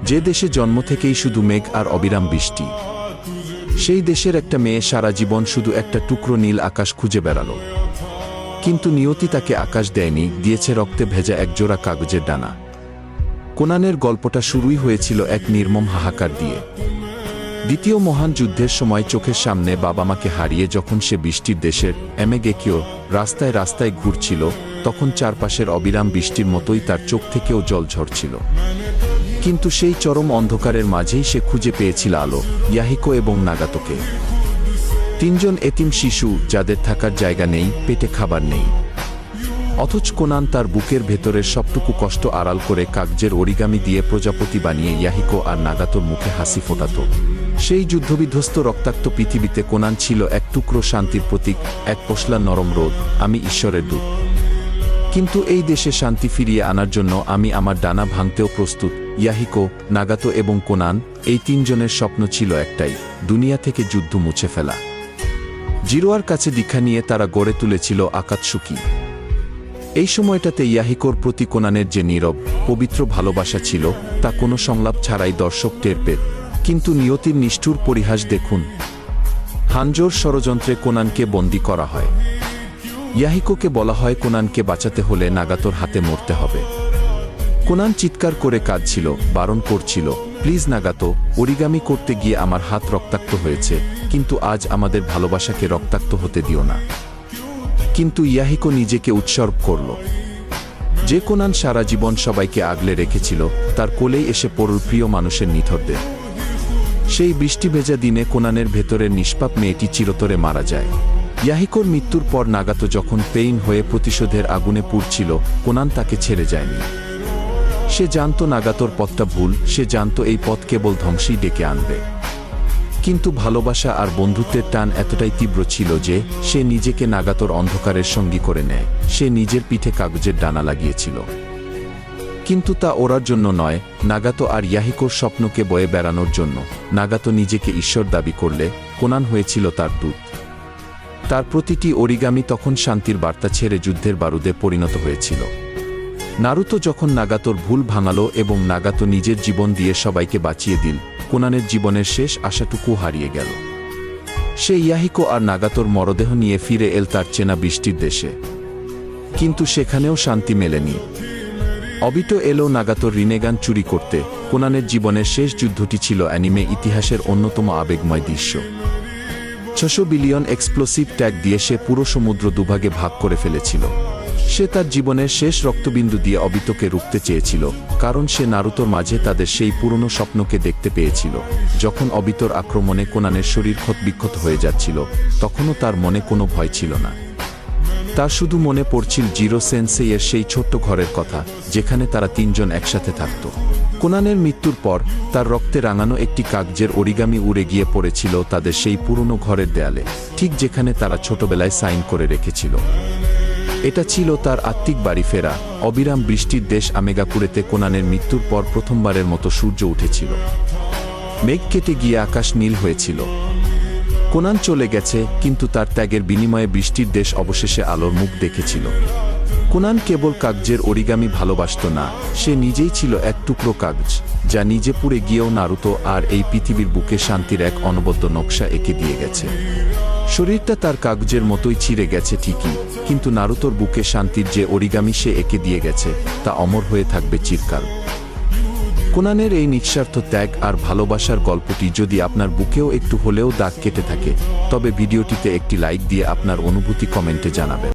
যে দেশে জন্ম থেকেই শুধু মেঘ আর অবিরাম বৃষ্টি। সেই দেশের একটা মেয়ে সারা জীবন শুধু একটা টুকরো নীল আকাশ খুঁজে বেড়ালো। কিন্তু নিয়তি তাকে আকাশ দেয়নি, দিয়েছে রক্তে ভেজা একজোড়া কাগজের ডানা। কোনানের গল্পটা শুরুই হয়েছিল এক নির্মম হাহাকার দিয়ে। দ্বিতীয় মহান যুদ্ধের সময় চোখের সামনে বাবা মাকে হারিয়ে যখন সে বৃষ্টির দেশের এমেগেকিও রাস্তায় রাস্তায় ঘুরছিল, তখন চারপাশের অবিরাম বৃষ্টির মতোই তার চোখ থেকেও জল ঝরছিল। কিন্তু সেই চরম অন্ধকারের মাঝেই সে খুঁজে পেয়েছিল আলো, ইয়াহিকো এবং নাগাতোকে। তিনজন এতিম শিশু যাদের থাকার জায়গা নেই, পেটে খাবার নেই। অথচ কোনান তার বুকের ভেতরের সবটুকু কষ্ট আড়াল করে কাগজের অরিগামি দিয়ে প্রজাপতি বানিয়ে ইয়াহিকো আর নাগাতোর মুখে হাসি ফোটাত। সেই যুদ্ধবিধ্বস্ত রক্তাক্ত পৃথিবীতে কোনান ছিল এক টুকরো শান্তির প্রতীক, এক পশলা নরম রোদ। আমি ঈশ্বরের দূত, কিন্তু এই দেশে শান্তি ফিরিয়ে আনার জন্য আমি আমার ডানা ভাঙতেও প্রস্তুত। ইয়াহিকো, নাগাতো এবং কোনান, এই তিনজনের স্বপ্ন ছিল একটাই, দুনিয়া থেকে যুদ্ধ মুছে ফেলা। জিরোয়ার কাছে দীক্ষা নিয়ে তারা গড়ে তুলেছিল আকাতসুকি। এই সময়টাতে ইয়াহিকোর প্রতি কোনানের যে নীরব পবিত্র ভালোবাসা ছিল, তা কোনো সংলাপ ছাড়াই দর্শক টের পেত। কিন্তু নিয়তির নিষ্ঠুর পরিহাস দেখুন। হানজোর ষড়যন্ত্রে কোনানকে বন্দী করা হয়। ইয়াহিকোকে বলা হয় কোনানকে বাঁচাতে হলে নাগাতোর হাতে মরতে হবে। কোনান চিৎকার করে কাঁদছিল, বারণ করছিল, প্লিজ নাগাতো, অরিগামি করতে গিয়ে আমার হাত রক্তাক্ত হয়েছে, কিন্তু আজ আমাদের ভালোবাসাকে রক্তাক্ত হতে দিও না। কিন্তু ইয়াহিকো নিজেকে উৎসর্গ করল। যে কোনান সারা জীবন সবাইকে আগলে রেখেছিল, তার কোলেই এসে পড়ল প্রিয় মানুষের নিথরদের। সেই বৃষ্টি ভেজা দিনে কোনানের ভেতরের নিষ্পাপ মেয়েটি চিরতরে মারা যায়। ইয়াহিকোর মৃত্যুর পর নাগাতো যখন পেইন হয়ে প্রতিশোধের আগুনে পুড়ছিল, কোনান তাকে ছেড়ে যায়নি। সে জানত নাগাতোর পথটা ভুল, সে জানত এই পথ কেবল ধ্বংসই ডেকে আনবে। কিন্তু ভালোবাসা আর বন্ধুত্বের টান এতটাই তীব্র ছিল যে সে নিজেকে নাগাতোর অন্ধকারের সঙ্গী করে নেয়। সে নিজের পিঠে কাগজের ডানা লাগিয়েছিল, কিন্তু তা ওরার জন্য নয়, নাগাতো আর ইয়াহিকোর স্বপ্নকে বয়ে বেড়ানোর জন্য। নাগাতো নিজেকে ঈশ্বর দাবি করলে কোনান হয়েছিল তার দূত। তার প্রতিটি অরিগামি তখন শান্তির বার্তা ছেড়ে যুদ্ধের বারুদে পরিণত হয়েছিল। নারুতো যখন নাগাতোর ভুল ভাঙালো এবং নাগাতো নিজের জীবন দিয়ে সবাইকে বাঁচিয়ে দিল, কোনানের জীবনের শেষ আশাটুকু হারিয়ে গেল। সে ইয়াহিকো আর নাগাতোর মরদেহ নিয়ে ফিরে এল তার চেনা বৃষ্টির দেশে। কিন্তু সেখানেও শান্তি মেলেনি। অবিটো এলো নাগাতোর রিনেগান চুরি করতে। কোনানের জীবনের শেষ যুদ্ধটি ছিল অ্যানিমে ইতিহাসের অন্যতম আবেগময় দৃশ্য। 600 বিলিয়ন এক্সপ্লোসিভ ট্যাগ দিয়ে সে পুরো সমুদ্র দুভাগে ভাগ করে ফেলেছিল। সে তার জীবনের শেষ রক্তবিন্দু দিয়ে অবিতোকে রুখতে চেয়েছিল, কারণ সে নারুতোর মাঝে তাদের সেই পুরনো স্বপ্নকে দেখতে পেয়েছিল। যখন অবিতোর আক্রমণে কোনানের শরীর ক্ষতবিক্ষত হয়ে যাচ্ছিল, তখনও তার মনে কোনো ভয় ছিল না। তার শুধু মনে পড়ছিল জিরো সেন্সেইয়ের সেই ছোট্ট ঘরের কথা, যেখানে তারা তিনজন একসাথে থাকত। কোনানের মৃত্যুর পর তার রক্তে রাঙানো একটি কাগজের অরিগামি উড়ে গিয়ে পড়েছিল তাদের সেই পুরনো ঘরের দেয়ালে, ঠিক যেখানে তারা ছোটবেলায় সাইন করে রেখেছিল। এটা ছিল তার আত্মিক বাড়ি ফেরা। অবিরাম বৃষ্টির দেশ আমেগাকুরেতে কোনানের মৃত্যুর পর প্রথমবারের মতো সূর্য উঠেছিল। মেঘ কেটে গিয়ে আকাশ নীল হয়েছিল। কোনান চলে গেছে, কিন্তু তার ত্যাগের বিনিময়ে বৃষ্টির দেশ অবশেষে আলোর মুখ দেখেছিল। কোনান কেবল কাগজের অরিগামি ভালোবাসত না, সে নিজেই ছিল এক টুকরো কাগজ, যা নিজে পুড়ে গিয়েও নারুতো আর এই পৃথিবীর বুকে শান্তির এক অনবদ্য নকশা এঁকে দিয়ে গেছে। শরীরটা তার কাগজের মতোই ছিঁড়ে গেছে ঠিকই, কিন্তু নারুতোর বুকে শান্তির যে অরিগামি সে এঁকে দিয়ে গেছে, তা অমর হয়ে থাকবে চিরকাল। কোনানের এই নিঃস্বার্থ ত্যাগ আর ভালোবাসার গল্পটি যদি আপনার বুকেও একটু হলেও দাগ কেটে থাকে, তবে ভিডিওটিতে একটি লাইক দিয়ে আপনার অনুভূতি কমেন্টে জানাবেন।